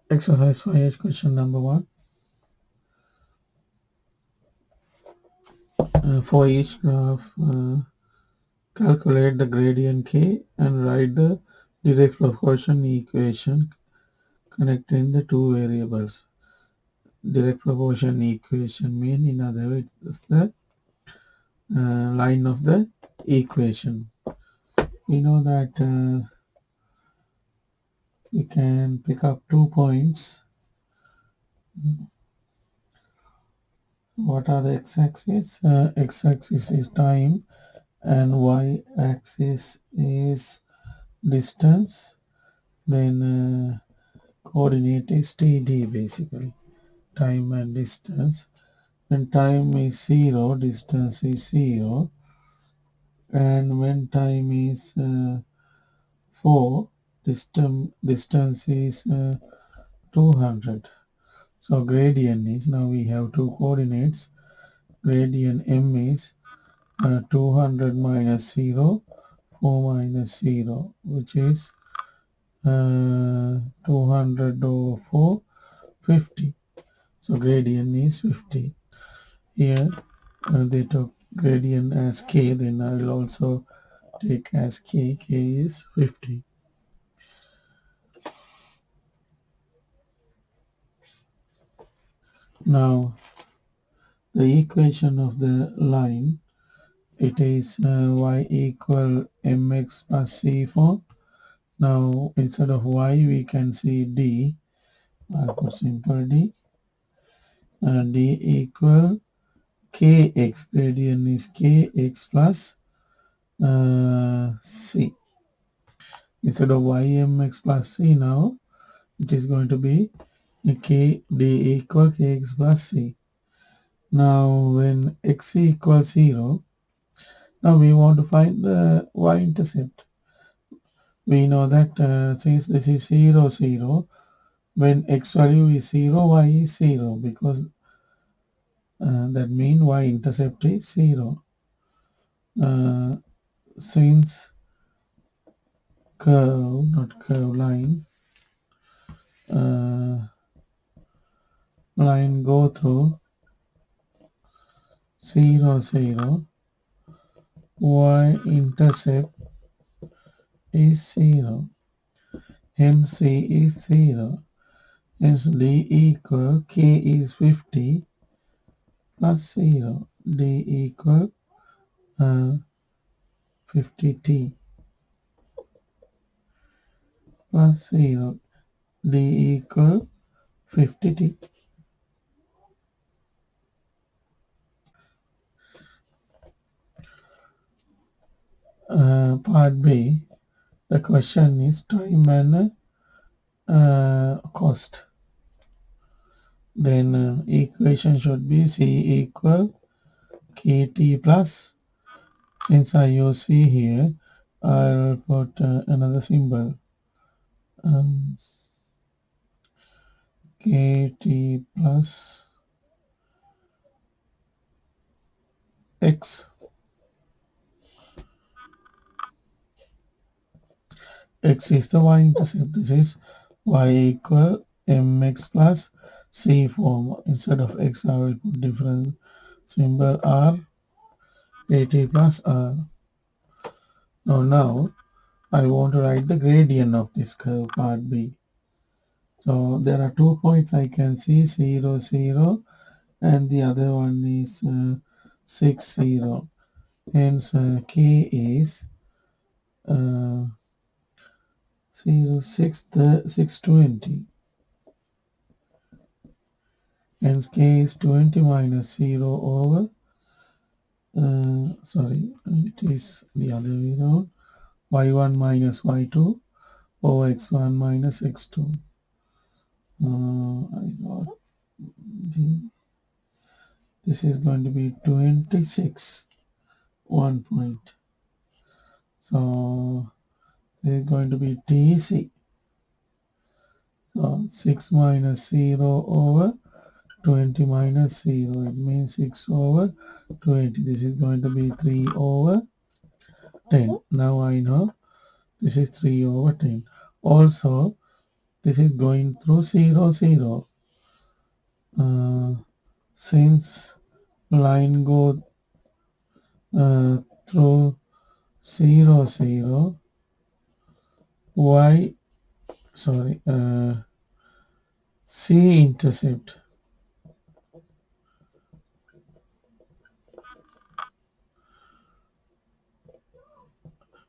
Exercise 5H question number 1. For each graph, calculate the gradient k and write the direct proportion equation connecting the two variables. Direct proportion equation mean, in other words, it's the line of the equation. We know that we can pick up 2 points. What are the x-axis? X-axis is time and y-axis is distance. Then coordinate is TD, basically time and distance. When time is 0, distance is 0, and when time is 4, distance is 200. So gradient is, now we have two coordinates. Gradient m is 200 minus 0, 4 minus 0, which is 200 over 4, 50. So gradient is 50. Here they took gradient as k, then I will also take as k. K is 50. Now the equation of the line, it is y equal mx plus c form. Now instead of y we can see d. I'll put simple d. D equal kx, gradient is kx plus c. Instead of ymx plus c, now it is going to be k d equal kx plus c. Now when x equals 0, now we want to find the y-intercept. We know that since this is 0, 0, when x value is 0, y is 0, because that means y-intercept is 0. Since curve, not curve, line go through 0, 0, y-intercept is 0, hence c is 0, hence d equal k is 50 plus 0, d equal 50t plus 0, d equal 50t. Part B, the question is time and cost. Then equation should be c equal kt plus, since I use c here, I'll put another symbol, kt plus x. X is the y-intercept. This is y equal mx plus c form. Instead of x, I will put different symbol r, kt plus r. Now I want to write the gradient of this curve, part B. So there are 2 points I can see, 0, 0, and the other one is 6, 0. Hence k is 0, 620. Hence k is 20 minus 0 over, sorry, it is the other way around, y1 minus y2 over x1 minus x2. I got this is going to be 26, 1 point. So this is going to be TC. So 6 minus 0 over 20 minus 0. It means 6 over 20. This is going to be 3 over 10. Now I know this is 3 over 10. Also, this is going through 0, 0. Since line go through 0, 0, y, sorry, c intercept,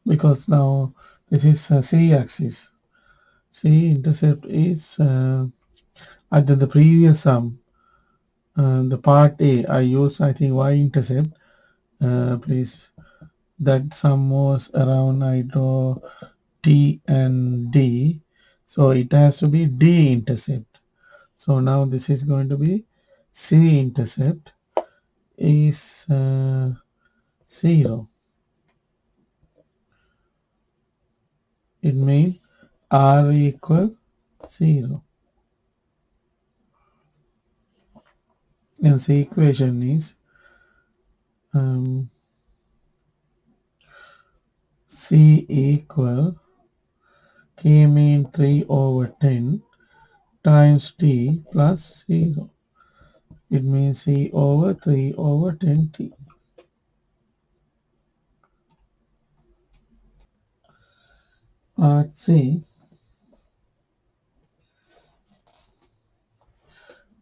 because now this is c axis. C intercept is at the previous sum, the part A. I use, I think, y intercept. Please, that sum was around, I draw T and D, so it has to be D intercept. So now this is going to be C intercept is 0. It means R equal 0. And the equation is um, C equal K mean 3 over 10 times T plus 0. It means C over 3 over 10T. Part C,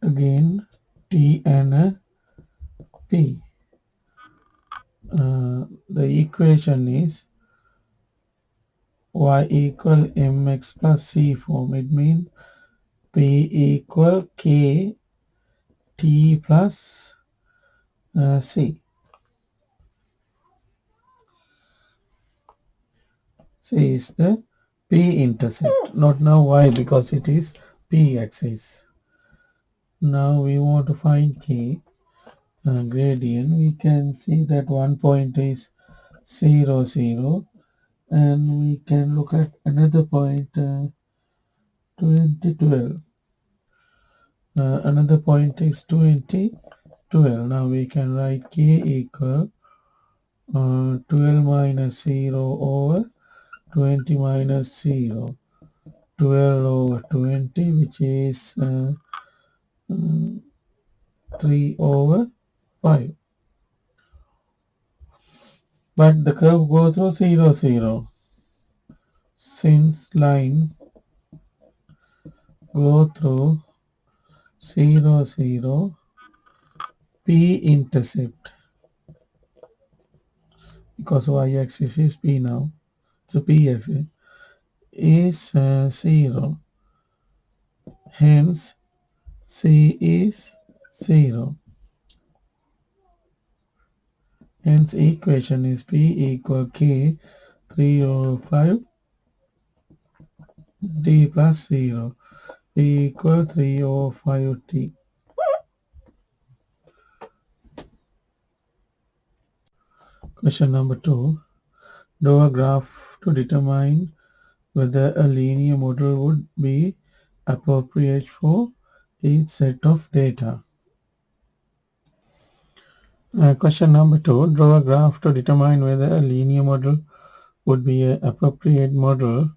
again T and P. The equation is y equal mx plus c form. It means P equal K T plus C. C is the P intercept, not now y because it is P axis. Now we want to find K gradient. We can see that one point is 0, 0, and we can look at another point 2012. Another point is 2012. Now we can write K equal 12 minus 0 over 20 minus 0. 12 over 20, which is 3 over 5. But the curve goes through 0, 0. Since line go through 0, 0, P intercept, because y-axis is P now, so P-axis is 0. Hence, C is 0. Hence, equation is P equal K 3 over 5 D plus 0. P equal 3 over 5 T. Question number 2. Draw a graph to determine whether a linear model would be appropriate for each set of data. Question number 2. Draw a graph to determine whether a linear model would be an appropriate model.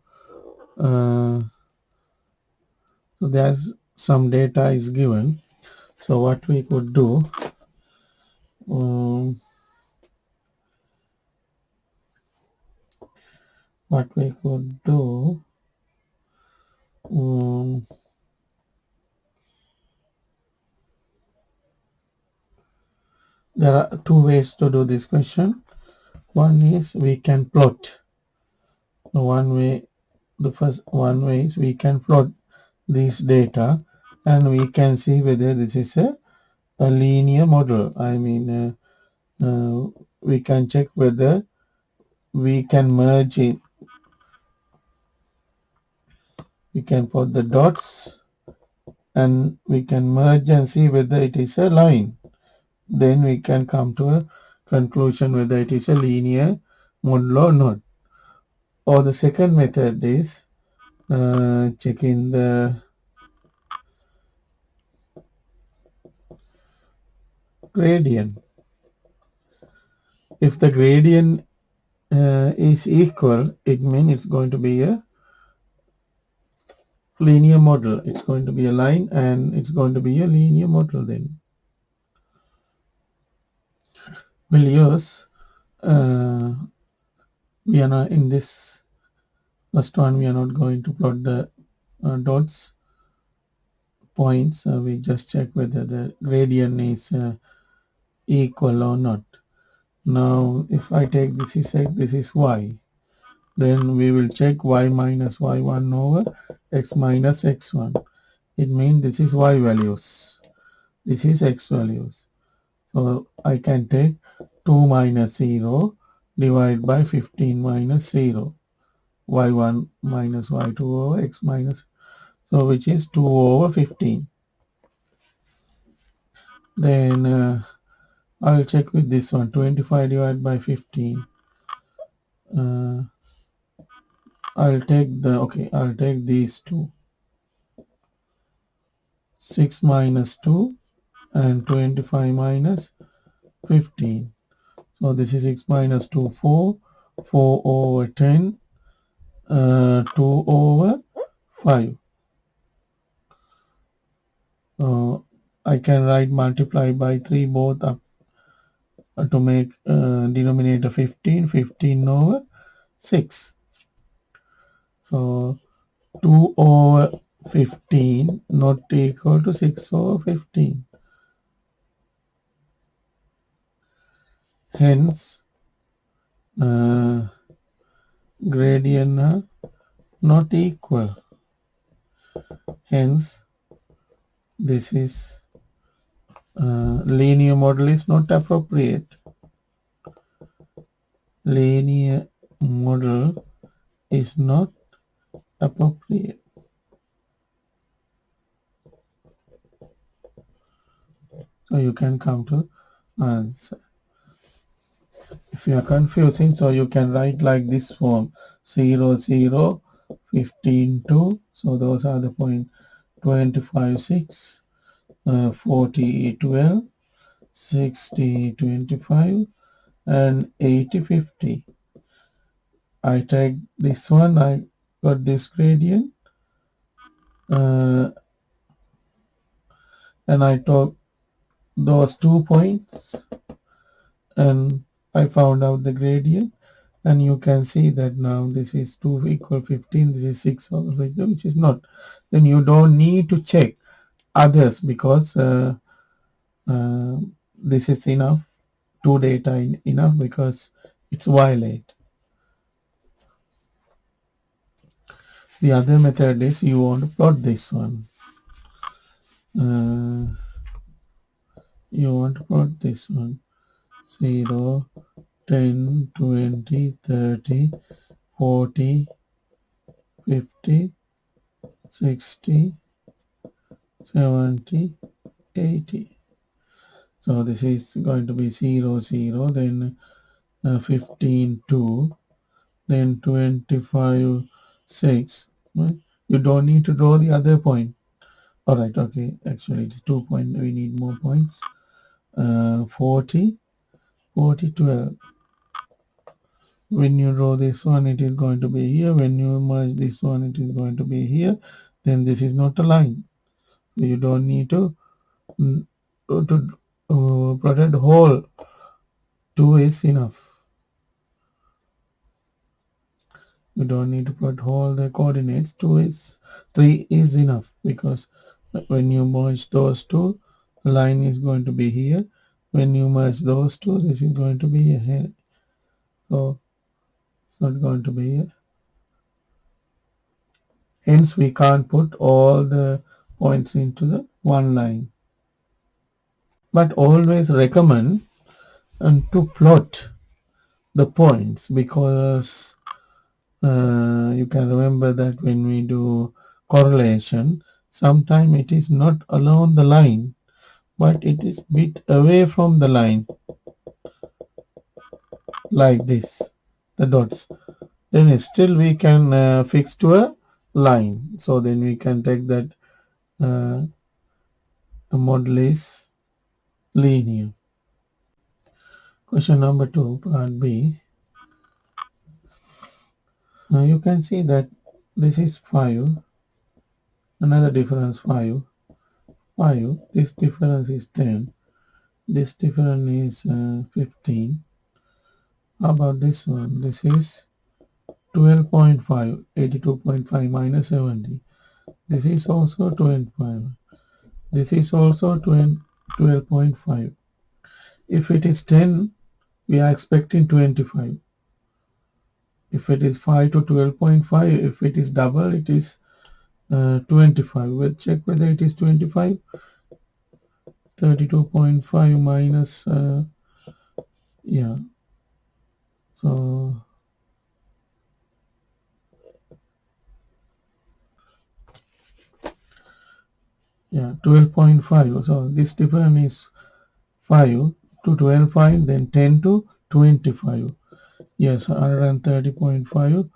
So there's some data is given. So what we could do, um, what we could do, um, there are two ways to do this question. One is we can plot. One way, the first one way is we can plot this data and we can see whether this is a linear model. I mean, we can check whether we can merge it. We can put the dots and we can merge and see whether it is a line. Then we can come to a conclusion whether it is a linear model or not. Or the second method is checking the gradient. If the gradient is equal, it means it's going to be a linear model. It's going to be a line and it's going to be a linear model then. We'll use, we are not in this first one, we are not going to plot the dots, points. We just check whether the gradient is equal or not. Now, if I take this is x, this is y, then we will check y minus y1 over x minus x1. It means this is y values, this is x values. So I can take 2 minus 0 divided by 15 minus 0, y1 minus y2 over x minus, so which is 2 over 15. Then I'll check with this one, 25 divided by 15. I'll take these two, 6 minus 2 and 25 minus 15. So this is 6 minus 2, 4, 4 over 10, 2 over 5. I can write multiply by 3 both up to make denominator 15, 15 over 6. So 2 over 15 not equal to 6 over 15. Hence, gradient are not equal. Hence, this is linear model is not appropriate. Linear model is not appropriate. So you can come to answer. If you are confusing, so you can write like this form: 0, 0, 15, 2. So those are the point: 25, 6, 40, 12, 60, 25, and 80, 50. I take this one, I got this gradient, and I took those 2 points and I found out the gradient, and you can see that now this is 2 equal 15, this is 6 over 15, which is not. Then you don't need to check others because this is enough, 2 data enough because it's violate. The other method is you want to plot this one. You want to plot this one: 0, 10, 20, 30, 40, 50, 60, 70, 80. So this is going to be 0, 0, then 15, 2, then 25, 6. Right? You don't need to draw the other point. Alright, okay, actually it's 2 points, we need more points. 40, 40, 12. When you draw this one, it is going to be here. When you merge this one, it is going to be here. Then this is not a line. So you don't need to protect whole. 2 is enough. You don't need to put all the coordinates. 3 is enough, because when you merge those two, the line is going to be here. When you merge those two, this is going to be here. So it's not going to be here. Hence, we can't put all the points into the one line. But always recommend to plot the points, because you can remember that when we do correlation, sometimes it is not along the line, but it is bit away from the line, like this, the dots. Then still we can fix to a line. So then we can take that the model is linear. Question number 2, part B. You can see that this is 5, Another difference 5. 5. This difference is 10. This difference is 15. How about this one? This is 12.5. 82.5 minus 70. This is also 12.5. This is also 12.5. If it is 10, we are expecting 25. If it is 5 to 12.5, if it is double, it is 25. We'll check whether it is 25. 32.5 minus, yeah. So, yeah, 12.5. So this difference is 5 to 12.5, then 10 to 25. Yes, 130.5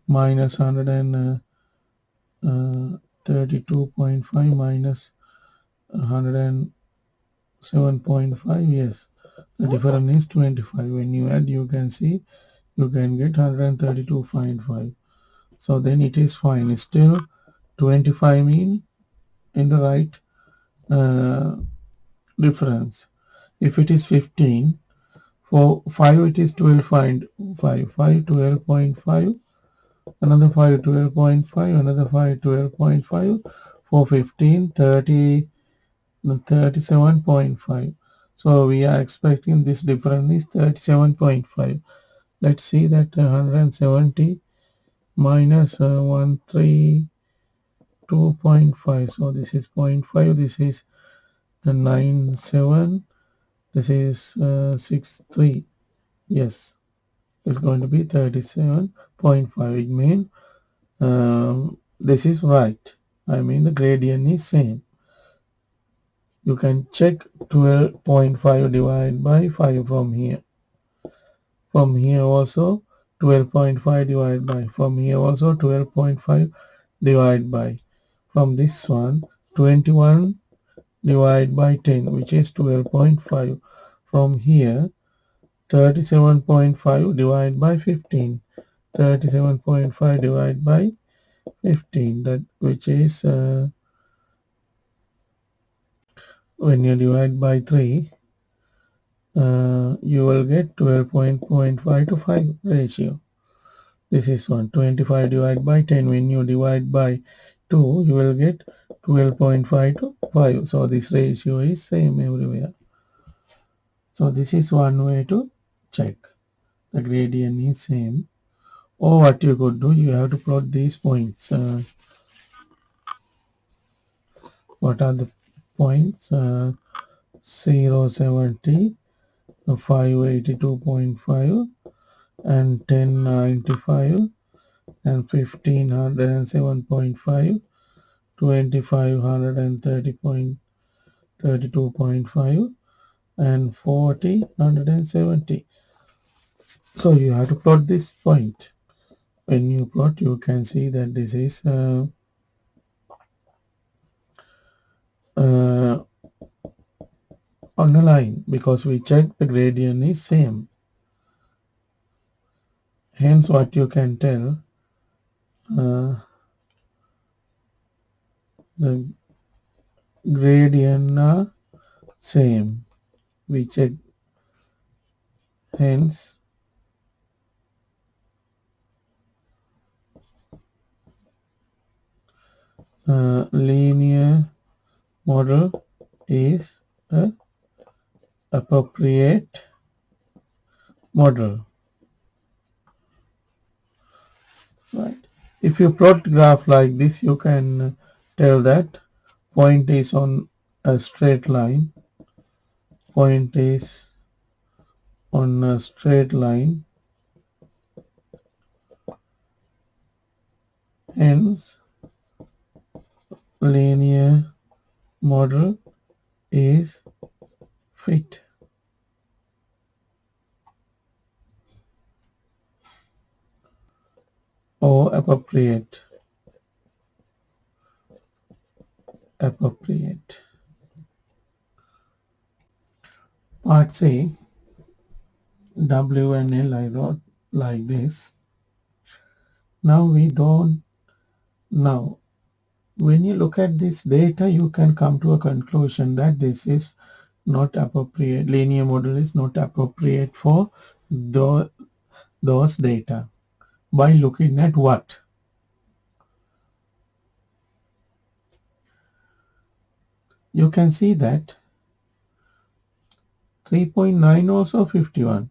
minus 132.5 minus 107.5. Yes, the difference is 25. When you add, you can see you can get 132.5. So then it is fine. It's still 25 mean in the right uh, difference. If it is 15, for 5 it is 12.5. 5 12.5, another 5 12.5, another 5 12.5, for 15 30, 37.5. So we are expecting this difference is 37.5. Let's see that 170 minus 132.5. So this is zero point 0.5, this is 97, this is 63. Yes, it's going to be 37.5. It means this is right. I mean the gradient is same. You can check 12.5 divided by 5 from here. From here also 12.5 divided by. From here also 12.5 divided by. From this one 21 divided by 10, which is 12.5. From here 37.5 divided by 15. 37.5 divided by 15, that which is when you divide by 3, you will get 12.5 to 5 ratio. This is 125 divided by 10. When you divide by 2, you will get 12.5 to 5. So this ratio is same everywhere. So this is one way to check the gradient is same. Or what you could do, you have to plot these points. What are the points? 0, 70, 582.5, and 1095, and 1507.5, 2530.32.5, and 4070. So you have to plot this point. When you plot, you can see that this is on a line because we check the gradient is same. Hence what you can tell, the gradient are same. We check, hence linear model is a appropriate model. Right. If you plot graph like this, you can tell that point is on a straight line. Point is on a straight line. Hence, linear model is fit or appropriate. Appropriate. Part C, W and L I wrote like this. Now we don't, now When you look at this data, you can come to a conclusion that this is not appropriate. Linear model is not appropriate for those data. By looking at what? You can see that 3.9 also 51,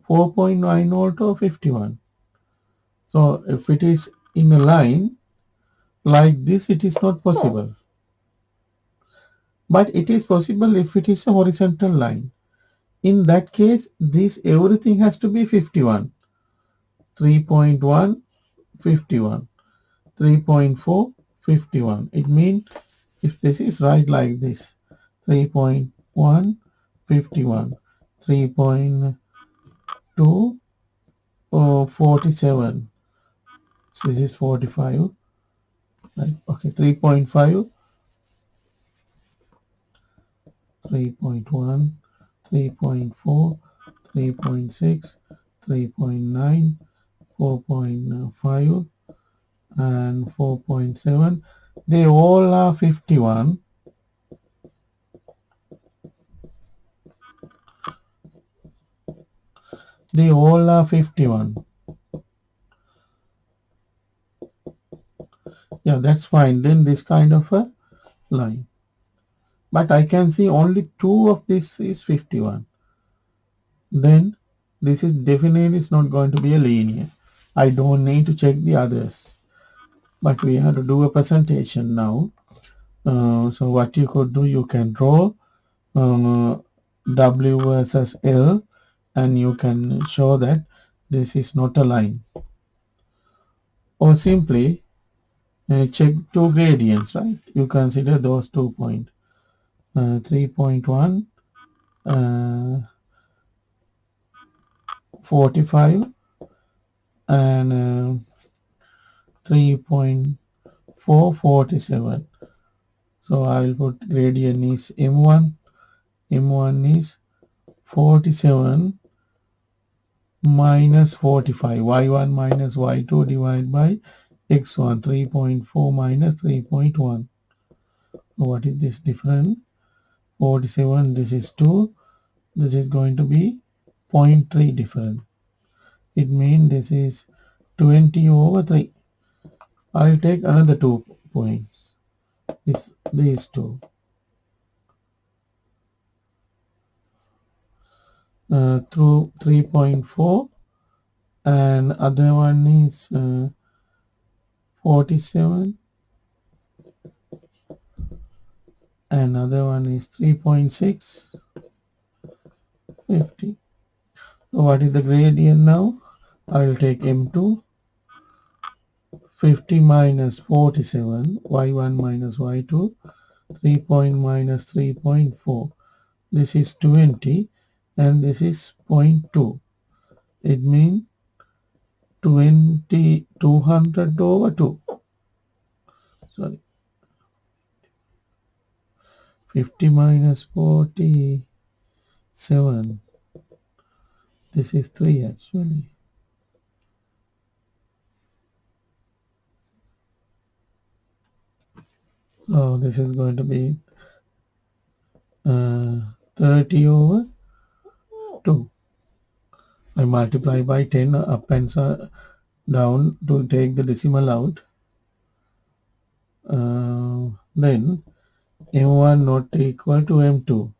4.9 also 51. So if it is in a line like this, it is not possible. But it is possible if it is a horizontal line. In that case, this everything has to be 51. 3.1, 51. 3.4, 51. It means if this is right like this, 3.1, 51. 3.2, 47. So this is 45. Right? Okay, 3.5, 3.1, 3.4, 3.6, 3.9, 4.5, and 4.7. They all are 51. They all are 51. Yeah, that's fine. Then this kind of a line. But I can see only two of this is 51. Then this is definitely is not going to be a linear. I don't need to check the others. But we have to do a presentation now. So what you could do, you can draw W versus L, and you can show that this is not a line. Or simply check two gradients, right? You consider those 2 points. 3.1, 45, and 3.4, 47. So I will put gradient is M1. M1 is 47 minus 45. Y1 minus Y2 divided by X1. 3.4 minus 3.1. What is this difference? 47, this is 2. This is going to be zero point 0.3 difference. It means this is 20 over 3. I'll take another 2 points. These two. Through 3.4, and other one is 47, and other one is 3.6, 50. So what is the gradient now? I will take M2, 50 minus 47, Y1 minus Y2, 3 point minus 3.4. This is 20, and this is zero point 0.2. It means 200 over 2. Sorry, 50 minus 47. This is 3 actually. So this is going to be 30 over 2. I multiply by 10 up and down to take the decimal out. Then M1 not equal to M2.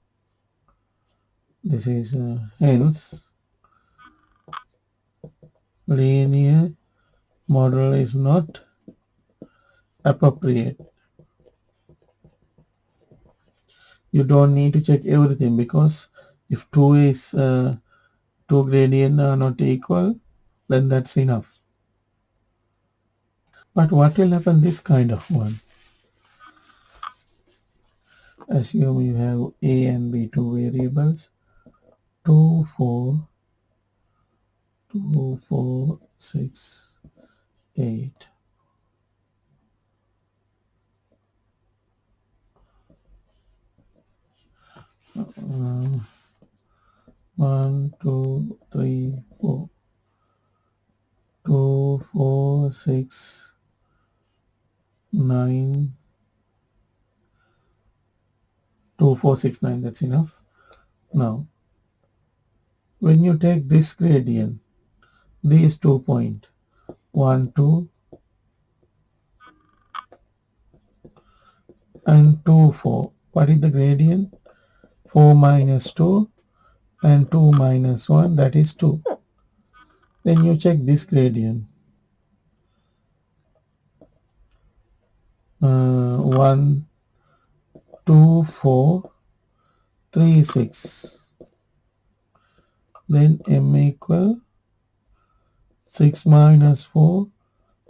This is hence linear model is not appropriate. You don't need to check everything, because if two gradient are not equal, then that's enough. But what will happen this kind of one? Assume you have a and b, two variables, 2 4 2 4 6 8. uh, 1 2 3 4, 2 4 6 9, 2, 4, 6, 9. That's enough. Now, when you take this gradient, these 2 points, 1, 2, and 2, 4. What is the gradient? 4 minus 2 and 2 minus 1, that is 2. Then you check this gradient. 1, 2, 4, 3, 6. Then m equal 6 minus 4,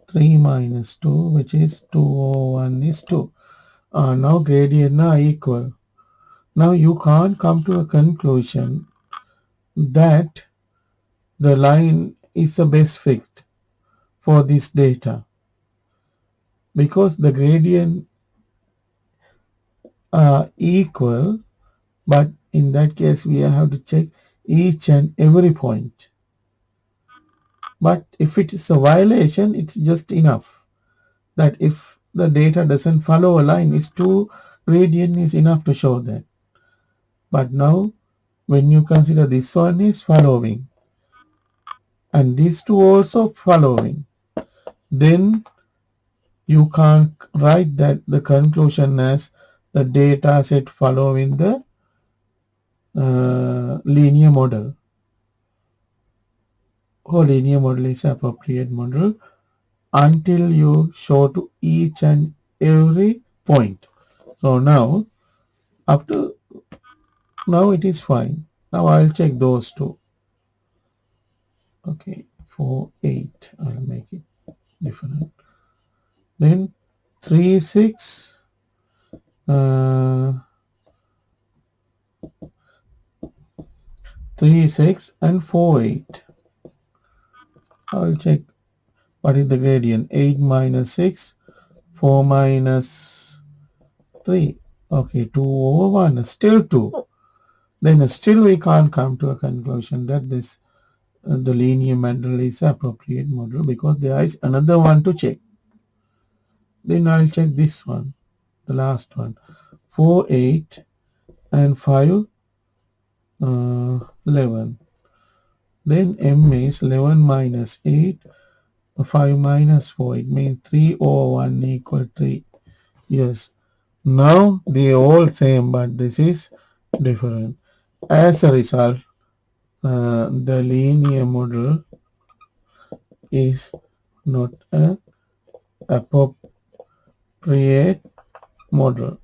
3 minus 2, which is 2 over 1 is 2. Now gradient are equal. Now you can't come to a conclusion that the line is the best fit for this data because the gradient are equal, but in that case we have to check each and every point. But if it is a violation, it's just enough that if the data doesn't follow a line, it's 2 gradient is enough to show that. But now when you consider this one is following and these two also following, then you can't write that the conclusion as the data set following the linear model. Or linear model is appropriate model until you show to each and every point. So now up to now it is fine. Now I'll check those two. Okay, 4, 8. I'll make it different. Then 3, 6. 3, 6 and 4, 8. I'll check what is the gradient. 8 minus 6, 4 minus 3. Okay, 2 over 1, still 2. Then still we can't come to a conclusion that this the linear model is appropriate model because there is another one to check. Then I'll check this one, the last one. 4, 8 and 5, 11. Then m is 11 minus 8, 5 minus 4. It means 3 over 1 equal 3. Yes. Now they all same, but this is different. As a result, the linear model is not a appropriate model.